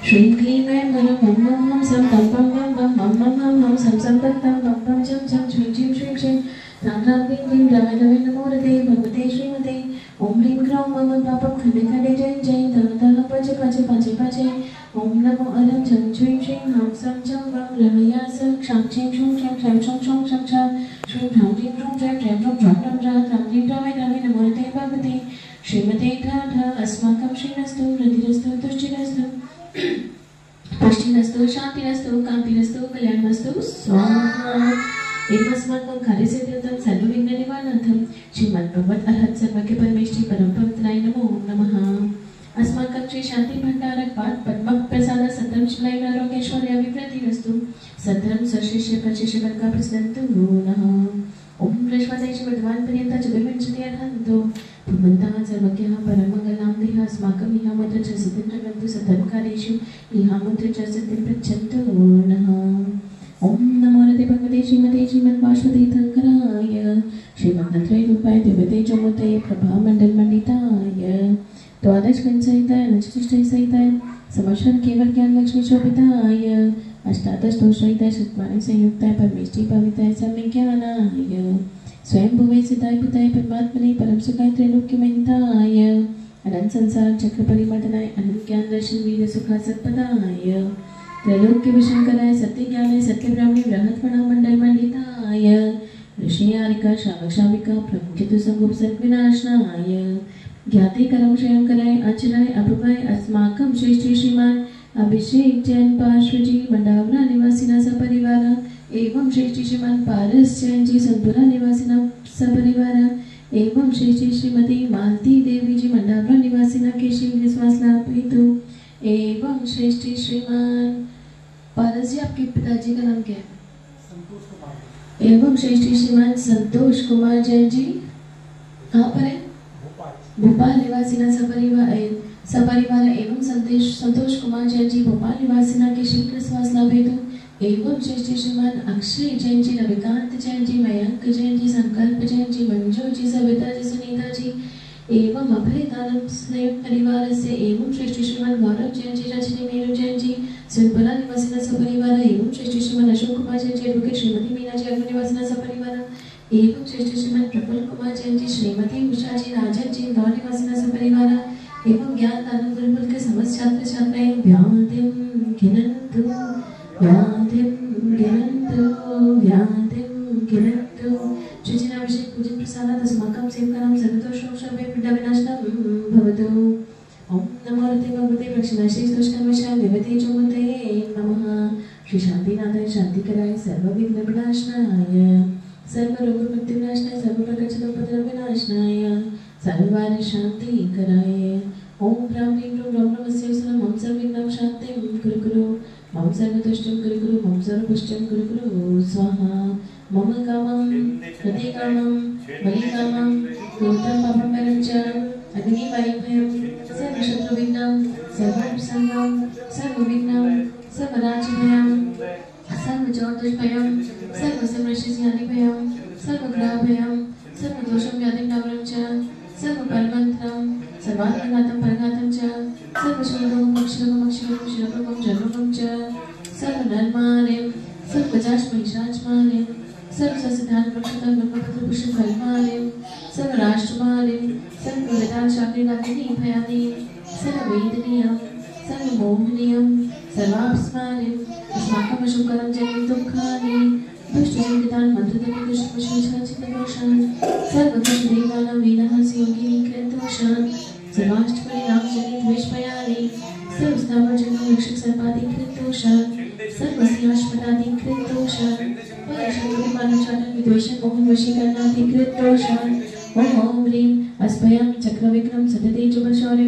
श्रीं क्लीं ऐं नमः मं मं मं सं तं पं मं मं मं मं मं मं सं सं तं तं पं पं चं चं श्रीं श्रीं श्रीं श्रीं ह्रां ह्रां क्लीं क्लीं रवे रवे नमो रते भगवते श्रीमते ॐ ह्रीं ह्रौं मम पापं खण्डे खण्डे जय जय धन धन पच पच पच पच ॐ नमो अरं झं श्रीं श्रीं ह्रां सं चं वं रमया सं क्षां क्षीं क्षूं क्षं क्षं क्षं क्षं क्षं क्षं श्रीं ह्रां क्लीं ह्रूं ह्रैं ह्रैं ह्रौं ह्रौं ह्रं ह्रां ह्रां क्लीं रवे रवे नमो रते भगवते श्रीमते ठ अस्माकं श्रीरस्तु हृदिरस्तु तुष्टिरस्तु पुष्टिरस्तु शान्तिरस्तु कान्तिरस्तु कल्याणमस्तु स्वाहा एकमस्माकं कार्यसिद्ध्यर्थं सर्वविघ्ननिवारणार्थं श्रीमद्भगवत् अरहत् सर्वज्ञ परमेष्ठी परम पवित्राय नमो नमः। अस्माकं श्री शांति भंडारक पाठ पद्म प्रसाद सत्रम शिलाय आरोग्यैश्वर्य विवृद्धिरस्तु सत्रम सशिष्य प्रशिष्य वर्गा प्रसन्नतु नः। ओम प्रश्वादेश वर्धमान पर्यंत चतुर्विंशति अर्थान्तो भगवन्तः सर्वज्ञः परममङ्गलां देह अस्माकं इहामुत्र च सिद्धिं प्रवन्तु सधर्मकार्येषु इहामुत्र च सिद्धिं पृच्छन्तु नः। ओम नमो रते भगवते श्रीमते श्रीमद्वासुदेवतीर्थंकराय श्रीमन्त्रैरूपाय देवतेजोमूर्तये प्रभामण्डलमण्डिताय द्वादश सहिताय नचतुष्टय सहिताय समश्वर केवल ज्ञान लक्ष्मी शोभिताय अष्टादश दोषरहिताय शतमाने संयुक्ताय परमेष्ठी पवित्राय सम्यज्ञानाय स्वयं भुवे सिद्धाय पिताय परमात्मने परम सुखाय त्रैलोक्यमहिताय अनंत संसार चक्र परिमर्दनाय अनंत ज्ञान दर्शन वीर सुखा सत्पदाय त्रैलोक्य विशंकराय सत्य ज्ञानाय सत्य ब्राह्मणे बृहत् प्रणाम मंडल मंडिताय ऋषि आरिका श्रावक श्राविका प्रमुख संगोप सर्व विनाशनाय ज्ञाति करम श्रेयंकराय आचराय अभुभाय अस्माकं श्रेष्ठ श्रीमान अभिषेक जैन पार्श्वजी मंडावरा निवासिना सपरिवार एवं श्रेष्ठ श्रीमान पारस जैन जी संतपुरा निवासिना सपरिवार एवं श्रेष्ठ श्रीमती मालती देवी जी मंडावरा निवासिना के शीघ्र श्वास लाभ हेतु एवं श्रेष्ठ श्रीमान पारस जी आपके पिताजी का नाम क्या है? संतोष कुमार। एवं श्रेष्ठ श्रीमान संतोष कुमार जैन जी कहाँ पर है? भोपाल निवासिना सपरिवार एवं संतोष कुमार जैन जी भोपाल निवासिना के शीघ्र श्वास लाभ हेतु एवं श्रेष्ठ श्रीमान अक्षय जैन जी रविकांत जैन जी मयंक जैन जी संकल्प जैन जी मंजू जी सविता जी सुनीता जी एवं अभय दानव संयुक्त परिवार से एवं श्रेष्ठ श्रीमान गौरव जैन जी रजनी मेरू जैन जी सुनपुरा निवासिना सपरिवार एवं श्रेष्ठ श्रीमान अशोक कुमार जैन जी एडवोकेट श्रीमती मीना जी अग्नि निवासिना सपरिवार एवं श्रेष्ठ श्रीमान प्रफुल्ल कुमार जैन जी श्रीमती उषा जी राजन जी इंदौर निवासिना सपरिवार एवं ज्ञान दानव गुरुकुल के समस्त छात्र छात्राएं व्याधिं गिनन्तु शुचिनाभिषेक पूजन प्रसादात् अस्माकं सेवकानां सर्वदोषोपशामये पीडाविनाशनं भवतु। ओम नमो रते भगवते प्रक्षिणाश्रीस्तोष्कर्मशाय देवते चोमूर्तये नमः। श्री शांतिनाथाय शांतिकराय सर्वविघ्नविनाशनाय सर्वरोगमुक्तिविनाशनाय सर्वप्रकटोपद्रवविनाशनाय सर्ववार शांतिकराय ओम ह्रां ह्रीं ह्रूं ह्रौं नमस्ते वसनं मम सर्वविघ्नं शान्तिं कुरु कुरु मम सर्वदुष्टं कुरु कुरु मम सर्वपुष्टं कुरु कुरु स्वाहा। मम कामं प्रतिकामं बलिकामं क्रोधं पापं च अग्निवायुभयं सर्वशत्रुविघ्नं सर्वसङ्गं सर्वविघ्नं सर्वराजभयं सर्वचोरदुष्भयं सर्वसमृष्टिस्यादिभयं सर्वग्रहभयं सर्वदोषं व्याधिं नावरं च सर्वपरमन्त्रं सर्वात्मघातं परघातं च सर्वशोधं शिरोगं जन्मं च सर्वनर्माणिं सर्वजाष्महिषाज्मालिं सर्वससिद्धान् वृक्षतां ब्रह्मपुत्रपुष्पं कल्मालिं सर्वराष्ट्रमालिं सर्वविदां शाक्रिगादिनी भयादिं सर्ववेदनीयं सर्वमोहनीयं सर्वाप्स्मालिं अस्माकं वशुकरं जन्म दुःखानि दुष्टचिन्तितान् मन्त्रदपि दुष्टपशुचित्तदोषान् सर्वदोषदेवानां वीनहंसि योगिनी कृतदोषान् सर्वाष्टपरिणामजनितविष्मयानि सर्वस्थावरजन्म रक्षक सर्वाधिकृतदोषान् सर्वस्याश्मदाधिकृतदोषान् परशुद्धमानचाटन विद्वेषण मोहन वशीकरणाधिकृतदोषान् ओम ह्रीं अस्भयं चक्रविक्रम सततेजोपशौर्य